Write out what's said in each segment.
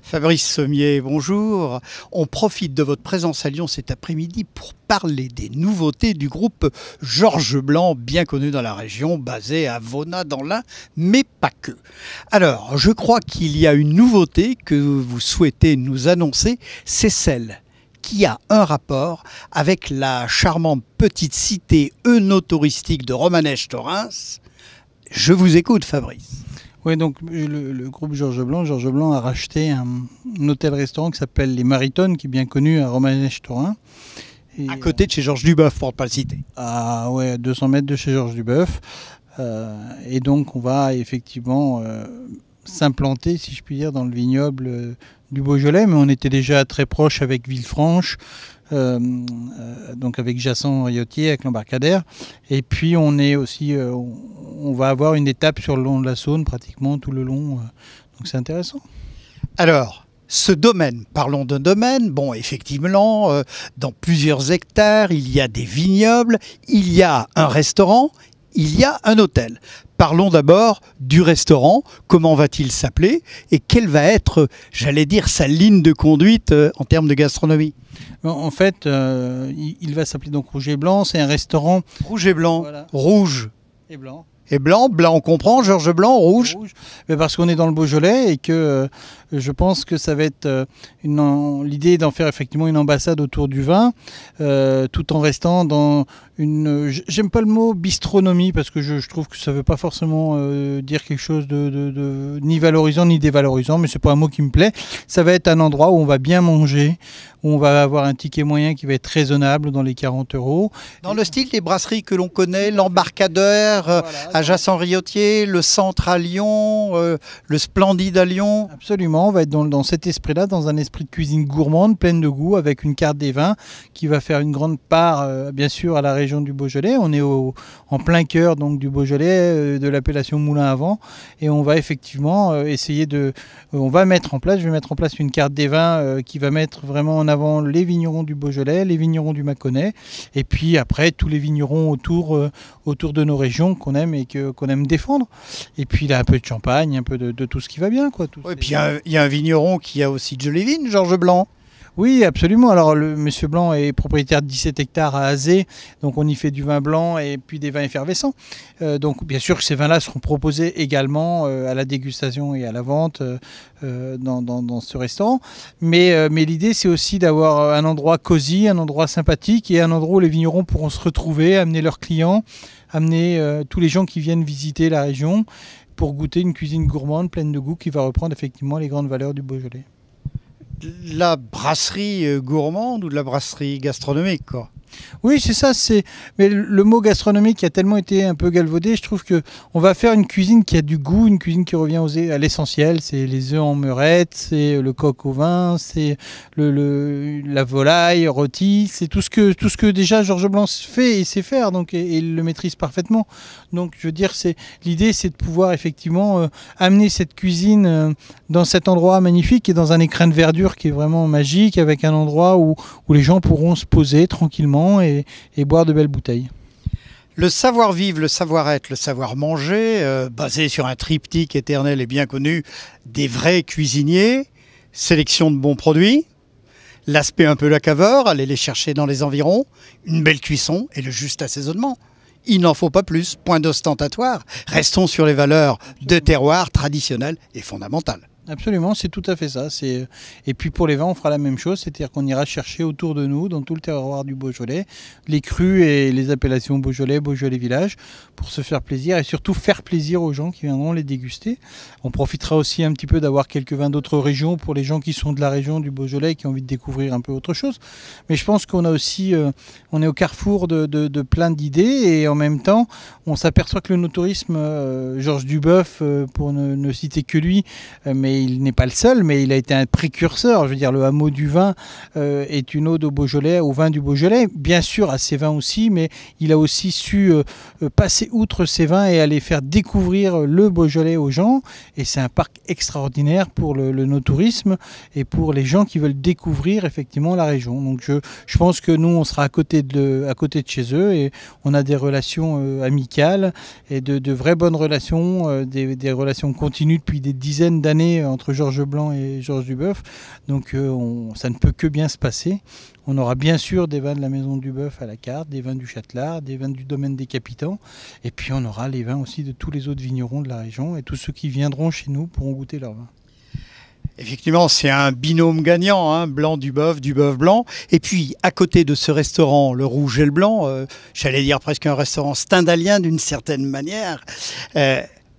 Fabrice Sommier, bonjour. On profite de votre présence à Lyon cet après-midi pour parler des nouveautés du groupe Georges Blanc, bien connu dans la région, basé à Vauna dans l'Ain, mais pas que. Alors, je crois qu'il y a une nouveauté que vous souhaitez nous annoncer, c'est celle qui a un rapport avec la charmante petite cité œnotouristique de Romanèche-Thorens. Je vous écoute, Fabrice. Oui, donc le groupe Georges Blanc a racheté un hôtel-restaurant qui s'appelle Les Maritones, qui est bien connu à Romanèche-Thorens. À côté de chez Georges Duboeuf, pour ne pas le citer. Ah ouais, à 200 mètres de chez Georges Duboeuf. Et donc on va effectivement s'implanter, si je puis dire, dans le vignoble du Beaujolais, mais on était déjà très proche avec Villefranche, donc avec Jasson-Riotier, avec l'embarcadère. Et puis on est aussi, on va avoir une étape sur le long de la Saône, pratiquement tout le long. Donc c'est intéressant. Alors, ce domaine, parlons d'un domaine, bon, effectivement, dans plusieurs hectares, il y a des vignobles, il y a un restaurant, il y a un hôtel. Parlons d'abord du restaurant, comment va-t-il s'appeler et quelle va être, j'allais dire, sa ligne de conduite en termes de gastronomie? En fait, il va s'appeler donc Rouge et Blanc, c'est un restaurant... Rouge et blanc, voilà. Rouge et blanc. Et blanc, blanc on comprend, Georges Blanc, rouge. Mais parce qu'on est dans le Beaujolais et que je pense que ça va être l'idée d'en faire effectivement une ambassade autour du vin, tout en restant dans une... J'aime pas le mot bistronomie parce que je trouve que ça veut pas forcément dire quelque chose de ni valorisant ni dévalorisant, mais c'est pas un mot qui me plaît. Ça va être un endroit où on va bien manger, où on va avoir un ticket moyen qui va être raisonnable dans les 40 €. Dans le style des brasseries que l'on connaît, l'embarcadère, voilà, à Jasson-Riotier, le centre à Lyon, le Splendide à Lyon. Absolument, on va être dans cet esprit-là, dans un esprit de cuisine gourmande, pleine de goût, avec une carte des vins qui va faire une grande part, bien sûr, à la région du Beaujolais. On est en plein cœur donc, du Beaujolais, de l'appellation Moulin à Vent, et on va effectivement essayer de... je vais mettre en place une carte des vins qui va mettre vraiment en avant les vignerons du Beaujolais, les vignerons du Mâconnais, et puis après tous les vignerons autour de nos régions qu'on aime et qu'on aime défendre. Et puis il y a un peu de champagne, un peu de tout ce qui va bien, quoi. Et puis il y a un vigneron qui a aussi de jolies vignes, Georges Blanc. Oui, absolument. Alors, Monsieur Blanc est propriétaire de 17 hectares à Azé, donc on y fait du vin blanc et puis des vins effervescents. Donc, bien sûr, ces vins-là seront proposés également à la dégustation et à la vente dans ce restaurant. Mais l'idée, c'est aussi d'avoir un endroit cosy, un endroit sympathique et un endroit où les vignerons pourront se retrouver, amener leurs clients, amener tous les gens qui viennent visiter la région pour goûter une cuisine gourmande, pleine de goût, qui va reprendre effectivement les grandes valeurs du Beaujolais. La brasserie gourmande ou de la brasserie gastronomique, quoi. Oui, c'est ça. Mais le mot gastronomique a tellement été un peu galvaudé. Je trouve qu'on va faire une cuisine qui a du goût, une cuisine qui revient à l'essentiel. C'est les œufs en meurette, c'est le coq au vin, c'est la volaille rôtie. C'est tout ce que déjà Georges Blanc fait et sait faire, donc, et il le maîtrise parfaitement. Donc, je veux dire, l'idée, c'est de pouvoir effectivement amener cette cuisine dans cet endroit magnifique et dans un écrin de verdure qui est vraiment magique, avec un endroit où les gens pourront se poser tranquillement et boire de belles bouteilles. Le savoir-vivre, le savoir-être, le savoir-manger, basé sur un triptyque éternel et bien connu des vrais cuisiniers, sélection de bons produits, l'aspect un peu lacaveur, aller les chercher dans les environs, une belle cuisson et le juste assaisonnement. Il n'en faut pas plus, point d'ostentatoire. Restons sur les valeurs de terroir traditionnelles et fondamentales. Absolument, c'est tout à fait ça. Et puis pour les vins, on fera la même chose, c'est-à-dire qu'on ira chercher autour de nous, dans tout le terroir du Beaujolais, les crus et les appellations Beaujolais, Beaujolais Village, pour se faire plaisir et surtout faire plaisir aux gens qui viendront les déguster. On profitera aussi un petit peu d'avoir quelques vins d'autres régions pour les gens qui sont de la région du Beaujolais et qui ont envie de découvrir un peu autre chose. Mais je pense qu'on a aussi, on est au carrefour de plein d'idées et en même temps, on s'aperçoit que le no-tourisme, Georges Duboeuf, pour ne citer que lui, mais il n'est pas le seul, mais il a été un précurseur. Je veux dire, le hameau du vin est une ode au Beaujolais, au vin du Beaujolais, bien sûr à ses vins aussi, mais il a aussi su passer outre ses vins et aller faire découvrir le Beaujolais aux gens. Et c'est un parc extraordinaire pour le no-tourisme et pour les gens qui veulent découvrir effectivement la région. Donc je pense que nous, on sera à côté de chez eux et on a des relations amicales et de vraies bonnes relations, des relations continues depuis des dizaines d'années entre Georges Blanc et Georges Duboeuf. Donc ça ne peut que bien se passer. On aura bien sûr des vins de la Maison Duboeuf à la carte, des vins du Châtelard, des vins du domaine des Capitans. Et puis on aura les vins aussi de tous les autres vignerons de la région. Et tous ceux qui viendront chez nous pourront goûter leurs vins. Effectivement, c'est un binôme gagnant, hein, blanc Duboeuf, Duboeuf blanc. Et puis, à côté de ce restaurant, le rouge et le blanc, j'allais dire presque un restaurant stendhalien d'une certaine manière,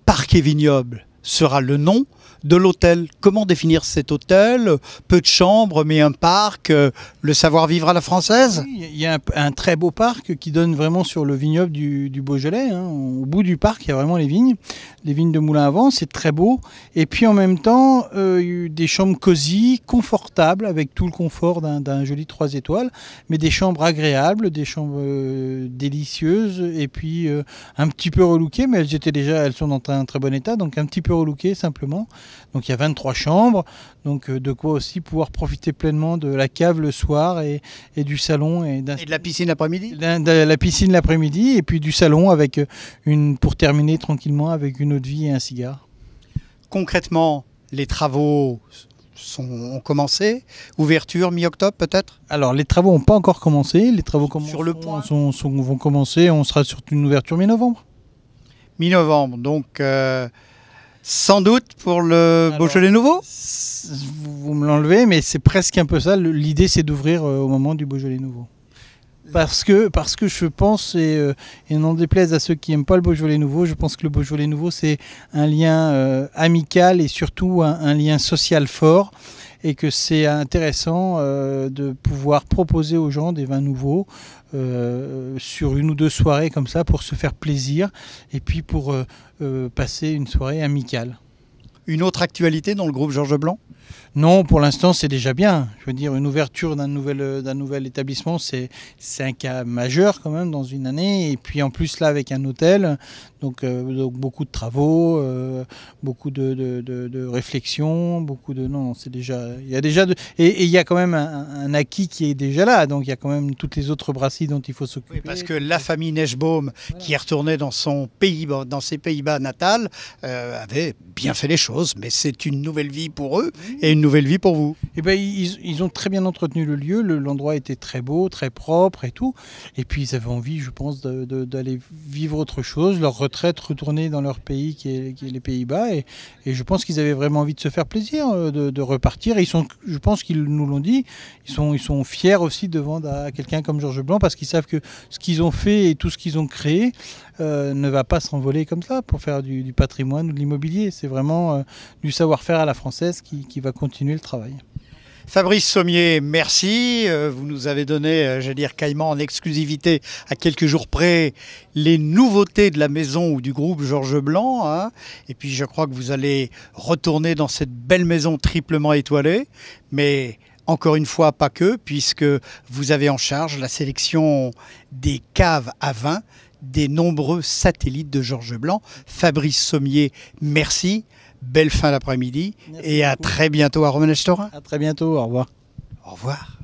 Parc et Vignoble sera le nom de l'hôtel. Comment définir cet hôtel? Peu de chambres, mais un parc, le savoir-vivre à la française? Oui, il y a un très beau parc qui donne vraiment sur le vignoble du Beaujolais. Hein. Au bout du parc, il y a vraiment les vignes de Moulin à Vent, c'est très beau. Et puis en même temps, des chambres cosy, confortables, avec tout le confort d'un joli 3 étoiles, mais des chambres agréables, des chambres délicieuses, et puis un petit peu relookées, mais elles sont dans un très bon état, donc un petit peu relookées simplement. Donc il y a 23 chambres, donc de quoi aussi pouvoir profiter pleinement de la cave le soir et du salon. Et de la piscine l'après-midi? De la piscine l'après-midi et puis du salon avec pour terminer tranquillement avec une eau de vie et un cigare. Concrètement, les travaux ont commencé? Ouverture mi-octobre peut-être? Alors les travaux n'ont pas encore commencé, les travaux sur le point vont commencer, on sera sur une ouverture mi-novembre. Mi-novembre, donc... sans doute pour le Beaujolais nouveau? Vous me l'enlevez, mais c'est presque un peu ça. L'idée, c'est d'ouvrir au moment du Beaujolais nouveau. Parce que je pense, et n'en déplaise à ceux qui n'aiment pas le Beaujolais nouveau, je pense que le Beaujolais nouveau, c'est un lien amical et surtout un lien social fort. Et que c'est intéressant de pouvoir proposer aux gens des vins nouveaux sur une ou deux soirées comme ça pour se faire plaisir et puis pour passer une soirée amicale. Une autre actualité dans le groupe Georges Blanc? Non, pour l'instant, c'est déjà bien. Je veux dire, une ouverture d'un nouvel établissement, c'est un cas majeur quand même dans une année. Et puis en plus, là, avec un hôtel, donc beaucoup de travaux, beaucoup de réflexions, Non, c'est déjà... Il y a déjà et il y a quand même un acquis qui est déjà là. Donc il y a quand même toutes les autres brasseries dont il faut s'occuper. Oui, parce que la famille Neschbaum, voilà, qui est retournée dans ses Pays-Bas natals, avait bien fait les choses. Mais c'est une nouvelle vie pour eux et une nouvelle vie pour vous. Eh ben, ils ont très bien entretenu le lieu, l'endroit était très beau, très propre et tout. Et puis ils avaient envie, je pense, d'aller vivre autre chose, leur retraite, retourner dans leur pays qui est les Pays-Bas. Et je pense qu'ils avaient vraiment envie de se faire plaisir, de repartir. Et je pense qu'ils nous l'ont dit, ils sont fiers aussi de vendre à quelqu'un comme Georges Blanc parce qu'ils savent que ce qu'ils ont fait et tout ce qu'ils ont créé ne va pas s'envoler comme ça pour faire du patrimoine ou de l'immobilier. C'est vraiment du savoir-faire à la française qui va continuer le travail. Fabrice Sommier, merci. Vous nous avez donné, j'allais dire quasiment en exclusivité, à quelques jours près, les nouveautés de la maison ou du groupe Georges Blanc. Hein. Et puis je crois que vous allez retourner dans cette belle maison triplement étoilée. Mais encore une fois, pas que, puisque vous avez en charge la sélection des caves à vin des nombreux satellites de Georges Blanc. Fabrice Sommier, merci. Belle fin d'après-midi et à très bientôt à Romanèche-Torin. À très bientôt, au revoir. Au revoir.